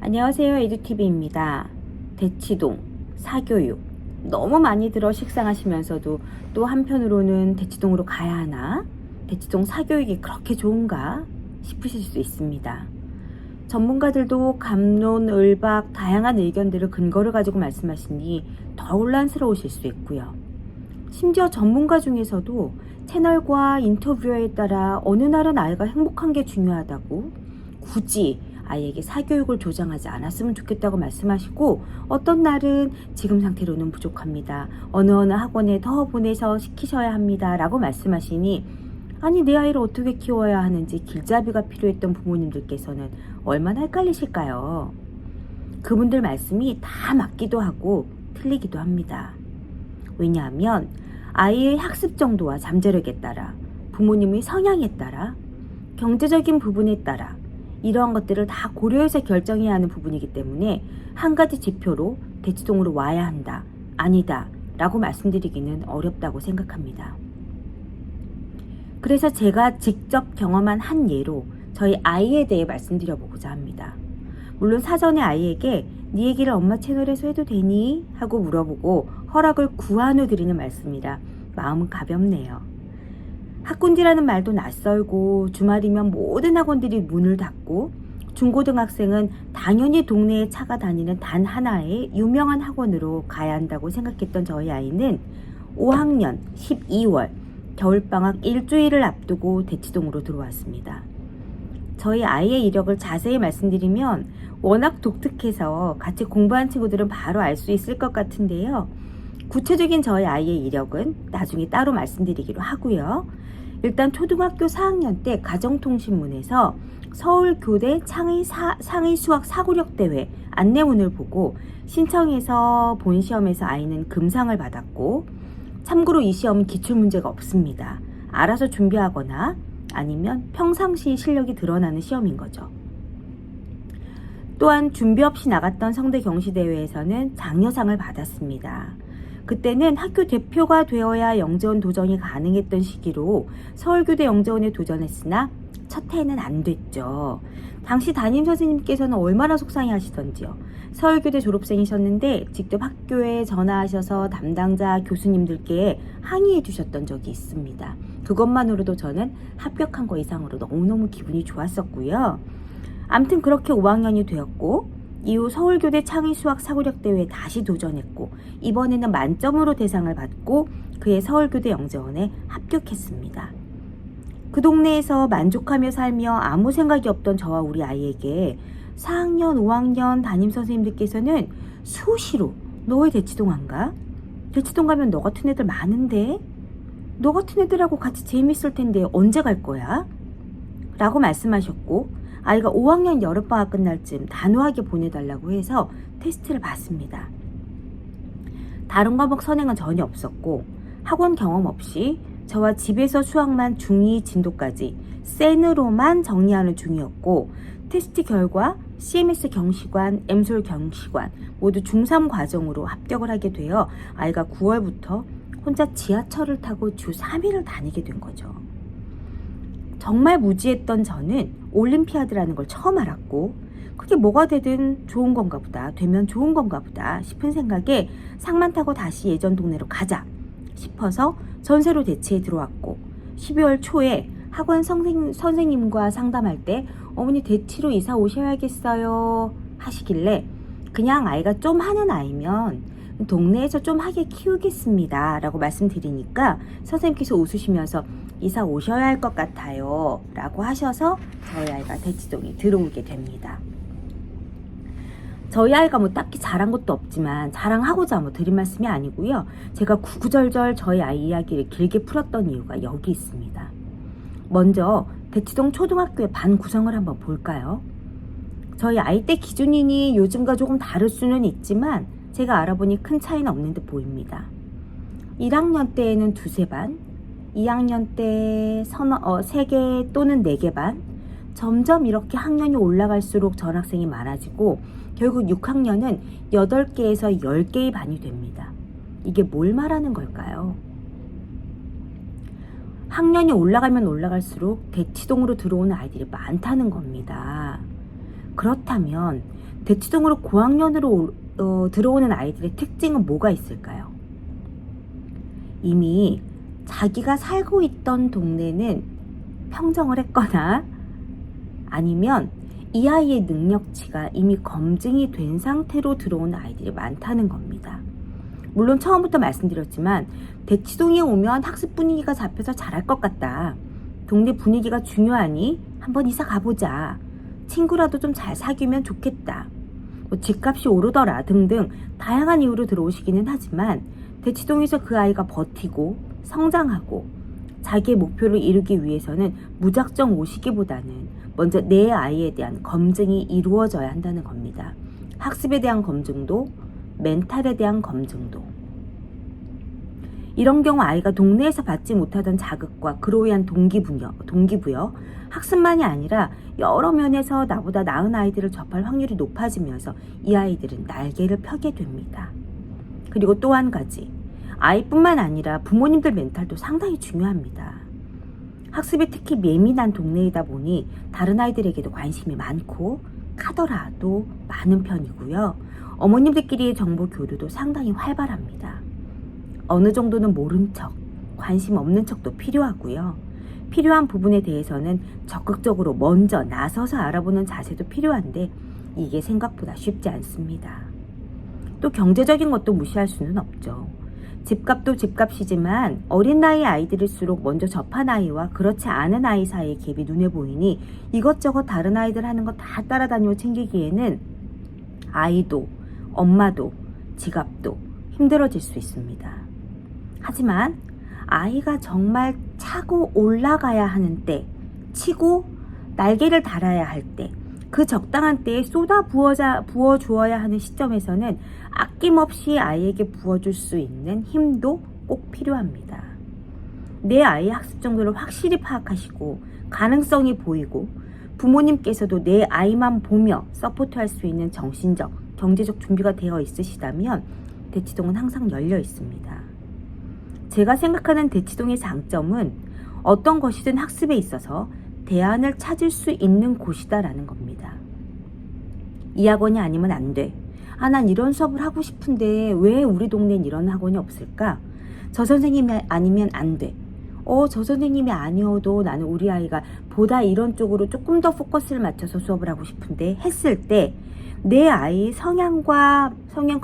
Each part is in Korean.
안녕하세요. 에듀TV입니다. 대치동, 사교육 너무 많이 들어 식상하시면서도 또 한편으로는 대치동으로 가야 하나? 대치동 사교육이 그렇게 좋은가? 싶으실 수 있습니다. 전문가들도 갑론을박 다양한 의견들을 근거를 가지고 말씀하시니 더 혼란스러우실 수 있고요. 심지어 전문가 중에서도 채널과 인터뷰에 따라 어느 날은 아이가 행복한 게 중요하다고 굳이 아이에게 사교육을 조장하지 않았으면 좋겠다고 말씀하시고, 어떤 날은 지금 상태로는 부족합니다. 어느 학원에 더 보내서 시키셔야 합니다. 라고 말씀하시니, 아니 내 아이를 어떻게 키워야 하는지 길잡이가 필요했던 부모님들께서는 얼마나 헷갈리실까요? 그분들 말씀이 다 맞기도 하고 틀리기도 합니다. 왜냐하면 아이의 학습 정도와 잠재력에 따라, 부모님의 성향에 따라, 경제적인 부분에 따라 이러한 것들을 다 고려해서 결정해야 하는 부분이기 때문에 한 가지 지표로 대치동으로 와야 한다, 아니다 라고 말씀드리기는 어렵다고 생각합니다. 그래서 제가 직접 경험한 한 예로 저희 아이에 대해 말씀드려보고자 합니다. 물론 사전에 아이에게 네 얘기를 엄마 채널에서 해도 되니? 하고 물어보고 허락을 구한 후 드리는 말씀이라 마음은 가볍네요. 학군지라는 말도 낯설고 주말이면 모든 학원들이 문을 닫고 중고등학생은 당연히 동네에 차가 다니는 단 하나의 유명한 학원으로 가야 한다고 생각했던 저희 아이는 5학년 12월 겨울방학 일주일을 앞두고 대치동으로 들어왔습니다. 저희 아이의 이력을 자세히 말씀드리면 워낙 독특해서 같이 공부한 친구들은 바로 알 수 있을 것 같은데요. 구체적인 저희 아이의 이력은 나중에 따로 말씀드리기로 하고요. 일단 초등학교 4학년 때 가정통신문에서 서울교대 상위 수학 사고력 대회 안내문을 보고 신청해서 본 시험에서 아이는 금상을 받았고, 참고로 이 시험은 기출문제가 없습니다. 알아서 준비하거나 아니면 평상시 실력이 드러나는 시험인 거죠. 또한 준비 없이 나갔던 성대 경시대회에서는 장려상을 받았습니다. 그때는 학교 대표가 되어야 영재원 도전이 가능했던 시기로 서울교대 영재원에 도전했으나 첫 해에는 안 됐죠. 당시 담임 선생님께서는 얼마나 속상해 하시던지요. 서울교대 졸업생이셨는데 직접 학교에 전화하셔서 담당자 교수님들께 항의해 주셨던 적이 있습니다. 그것만으로도 저는 합격한 거 이상으로 너무너무 기분이 좋았었고요. 암튼 그렇게 5학년이 되었고, 이후 서울교대 창의 수학 사고력 대회에 다시 도전했고, 이번에는 만점으로 대상을 받고 그의 서울교대 영재원에 합격했습니다. 그 동네에서 만족하며 살며 아무 생각이 없던 저와 우리 아이에게 4학년, 5학년 담임 선생님들께서는 수시로 너 왜 대치동 안 가? 대치동 가면 너 같은 애들 많은데? 너 같은 애들하고 같이 재밌을 텐데 언제 갈 거야? 라고 말씀하셨고, 아이가 5학년 여름방학 끝날 쯤 단호하게 보내달라고 해서 테스트를 봤습니다. 다른 과목 선행은 전혀 없었고 학원 경험 없이 저와 집에서 수학만 중2 진도까지 센으로만 정리하는 중이었고, 테스트 결과 CMS 경시관, M솔 경시관 모두 중3 과정으로 합격을 하게 되어 아이가 9월부터 혼자 지하철을 타고 주 3일을 다니게 된 거죠. 정말 무지했던 저는 올림피아드라는 걸 처음 알았고, 그게 뭐가 되든 좋은 건가 보다, 되면 좋은 건가 보다 싶은 생각에 상만 타고 다시 예전 동네로 가자 싶어서 전세로 대치에 들어왔고, 12월 초에 학원 선생님과 상담할 때 어머니 대치로 이사 오셔야겠어요 하시길래 그냥 아이가 좀 하는 아이면 동네에서 좀 하게 키우겠습니다 라고 말씀드리니까 선생님께서 웃으시면서 이사 오셔야 할 것 같아요 라고 하셔서 저희 아이가 대치동에 들어오게 됩니다. 저희 아이가 뭐 딱히 잘한 것도 없지만 자랑하고자 뭐 드린 말씀이 아니고요. 제가 구구절절 저희 아이 이야기를 길게 풀었던 이유가 여기 있습니다. 먼저 대치동 초등학교의 반 구성을 한번 볼까요? 저희 아이 때 기준이니 요즘과 조금 다를 수는 있지만 제가 알아보니 큰 차이는 없는 듯 보입니다. 1학년 때에는 2세 반, 2학년 때 3개 또는 4개 반, 점점 이렇게 학년이 올라갈수록 전학생이 많아지고 결국 6학년은 8개에서 10개의 반이 됩니다. 이게 뭘 말하는 걸까요? 학년이 올라가면 올라갈수록 대치동으로 들어오는 아이들이 많다는 겁니다. 그렇다면 대치동으로 고학년으로 들어오는 아이들의 특징은 뭐가 있을까요? 이미 자기가 살고 있던 동네는 평정을 했거나 아니면 이 아이의 능력치가 이미 검증이 된 상태로 들어오는 아이들이 많다는 겁니다. 물론 처음부터 말씀드렸지만 대치동에 오면 학습 분위기가 잡혀서 잘할 것 같다. 동네 분위기가 중요하니 한번 이사 가보자. 친구라도 좀 잘 사귀면 좋겠다. 집값이 오르더라 등등 다양한 이유로 들어오시기는 하지만 대치동에서 그 아이가 버티고 성장하고 자기의 목표를 이루기 위해서는 무작정 오시기보다는 먼저 내 아이에 대한 검증이 이루어져야 한다는 겁니다. 학습에 대한 검증도 멘탈에 대한 검증도. 이런 경우 아이가 동네에서 받지 못하던 자극과 그로 인한 동기부여, 학습만이 아니라 여러 면에서 나보다 나은 아이들을 접할 확률이 높아지면서 이 아이들은 날개를 펴게 됩니다. 그리고 또 한 가지, 아이뿐만 아니라 부모님들 멘탈도 상당히 중요합니다. 학습에 특히 예민한 동네이다 보니 다른 아이들에게도 관심이 많고 카더라도 많은 편이고요. 어머님들끼리의 정보 교류도 상당히 활발합니다. 어느 정도는 모른 척, 관심 없는 척도 필요하고요. 필요한 부분에 대해서는 적극적으로 먼저 나서서 알아보는 자세도 필요한데 이게 생각보다 쉽지 않습니다. 또 경제적인 것도 무시할 수는 없죠. 집값도 집값이지만 어린 나이의 아이들일수록 먼저 접한 아이와 그렇지 않은 아이 사이의 갭이 눈에 보이니 이것저것 다른 아이들 하는 거 다 따라다니고 챙기기에는 아이도 엄마도 지갑도 힘들어질 수 있습니다. 하지만 아이가 정말 차고 올라가야 하는 때, 치고 날개를 달아야 할 때, 그 적당한 때에 쏟아 부어주어야 하는 시점에서는 아낌없이 아이에게 부어줄 수 있는 힘도 꼭 필요합니다. 내 아이의 학습 정도를 확실히 파악하시고 가능성이 보이고 부모님께서도 내 아이만 보며 서포트할 수 있는 정신적, 경제적 준비가 되어 있으시다면 대치동은 항상 열려 있습니다. 제가 생각하는 대치동의 장점은 어떤 것이든 학습에 있어서 대안을 찾을 수 있는 곳이다라는 겁니다. 이 학원이 아니면 안 돼. 난 이런 수업을 하고 싶은데 왜 우리 동네엔 이런 학원이 없을까? 저 선생님이 아니면 안 돼. 저 선생님이 아니어도 나는 우리 아이가 보다 이런 쪽으로 조금 더 포커스를 맞춰서 수업을 하고 싶은데 했을 때 내 아이의 성향과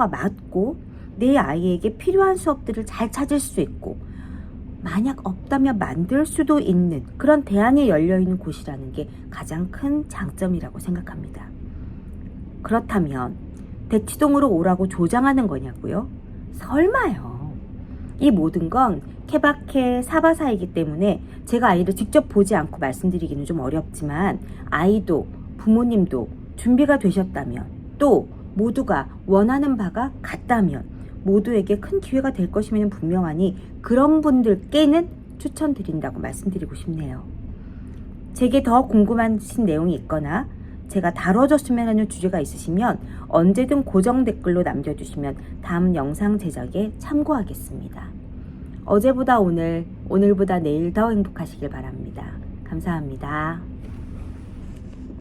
맞고 내 아이에게 필요한 수업들을 잘 찾을 수 있고 만약 없다면 만들 수도 있는 그런 대안이 열려있는 곳이라는 게 가장 큰 장점이라고 생각합니다. 그렇다면 대치동으로 오라고 조장하는 거냐고요? 설마요. 이 모든 건 케바케 사바사이기 때문에 제가 아이를 직접 보지 않고 말씀드리기는 좀 어렵지만 아이도 부모님도 준비가 되셨다면 또 모두가 원하는 바가 같다면 모두에게 큰 기회가 될 것임에는 분명하니 그런 분들께는 추천드린다고 말씀드리고 싶네요. 제게 더 궁금하신 내용이 있거나 제가 다뤄줬으면 하는 주제가 있으시면 언제든 고정 댓글로 남겨주시면 다음 영상 제작에 참고하겠습니다. 어제보다 오늘, 오늘보다 내일 더 행복하시길 바랍니다. 감사합니다.